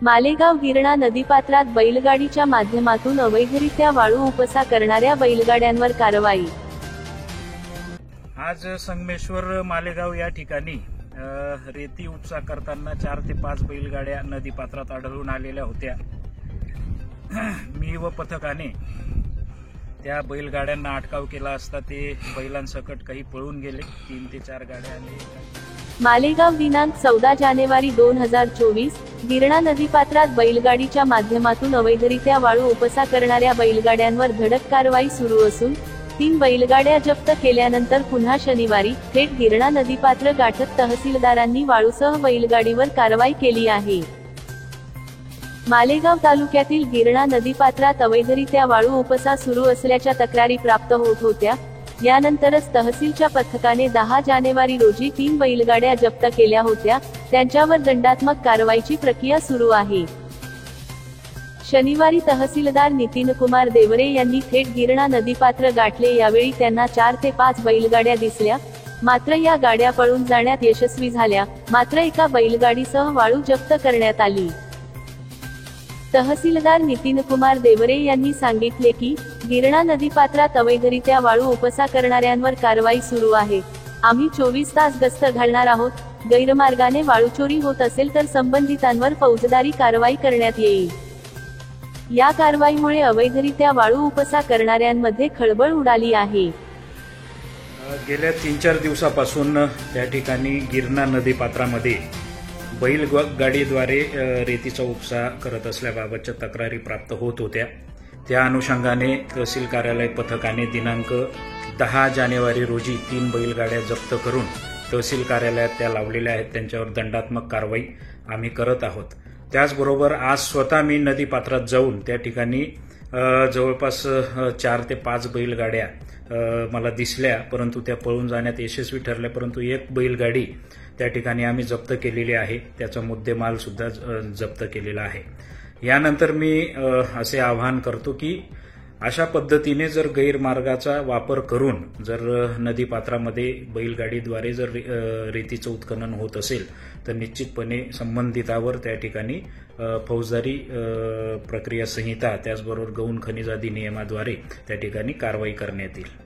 मालेगाव गिरणा नदीपात्रात बैलगाडीच्या माध्यमातून अवैधरित्या वाळू उपसा करणाऱ्या बैलगाड्यांवर कारवाई। आज संगमेश्वर मालेगाव या ठिकाणी रेती उपसा करताना 4 ते 5 बैलगाड्या नदीपात्रात आढळून आलेल्या होत्या। मी व पथकाने त्या बैलगाड्यांना अटकाव केला असता ते बैलांसकट काही पळून गेले। 3 ते 4 गाड्या आले। मालेगाव दिनांक 14 जानेवारी 2024 गिरणा नदीपात्रात बैलगाडीच्या माध्यमातून अवैधरित्या वाळू उपसा करणाऱ्या बैलगाड्यांवर धडक कारवाई सुरू असून 3 बैलगाड्या जप्त केल्यानंतर पुन्हा शनिवारी थेट गिरणा नदीपात्र गाठत तहसीलदारांनी वाळूसह बैलगाडीवर कारवाई केली आहे। मालेगाव तालुक्यातील गिरणा नदीपात्रात अवैधरित्या वाळू उपसा सुरू असल्याच्या तक्रारी प्राप्त होत होत्या। यानंतरच तहसीलच्या पथकाने 10 जानेवारी रोजी 3 बैलगाड्या जप्त केल्या होत्या। त्यांच्यावर दंडात्मक कारवाईची प्रक्रिया सुरू आहे। शनिवारी तहसीलदार नितीन कुमार देवरे यांनी थेट गिरणा नदीपात्र गाठले। यावेळी त्यांना 4 ते 5 बैलगाड्या दिसल्या, मात्र या गाड्या पळून जाण्यात यशस्वी झाल्या। मात्र एका बैलगाडीसह वाळू जप्त करण्यात आली। तहसीलदार नितीन कुमार देवरे यांनी सांगितले की गिरणा नदीपात्रात अवैधरित्या वाळू उपसा करणाऱ्यांवर कारवाई सुरू आहे। आम्ही 24 तास गस्त घालणार आहोत। गैरमार्गाने वाळू चोरी होत असेल तर संबंधितांवर फौजदारी कारवाई करण्यात येईल। या कारवाईमुळे अवैधरित्या वाळू उपसा करणाऱ्यांमध्ये खळबळ उडाली आहे। गेल्या 3-4 दिवसापासून त्या ठिकाणी गिरणा नदीपात्रामध्ये बैलगाडीद्वारे रेतीचा उपसा करत असल्याबाबतच्या तक्रारी प्राप्त होत होत्या। त्या अनुषंगाने तहसील कार्यालय पथकाने दिनांक 10 जानेवारी रोजी 3 बैलगाड्या जप्त करून तहसील कार्यालयात त्या लावलेल्या आहेत। त्यांच्यावर दंडात्मक कारवाई आम्ही करत आहोत। त्याचबरोबर आज स्वतः मी नदीपात्रात जाऊन त्या ठिकाणी जवळपास 4 ते 5 बैलगाड्या मला दिसल्या, परंतु त्या पळून जाण्यात यशस्वी ठरल्या। परंतु एक बैलगाडी त्या ठिकाणी आम्ही जप्त केलेली आहे, त्याचा मुद्देमाल सुद्धा जप्त केलेला आहे। यानंतर मी असे आवाहन करतो की अशा पद्धतीने जर गैरमार्गाचा वापर करून जर नदीपात्रामध्ये बैलगाडीद्वारे जर रेतीचं उत्खनन होत असेल तर निश्चितपणे संबंधितावर त्या ठिकाणी फौजदारी प्रक्रिया संहिता त्याचबरोबर गौण खनिज अधिनियमाद्वारे त्या ठिकाणी कारवाई करण्यात येईल।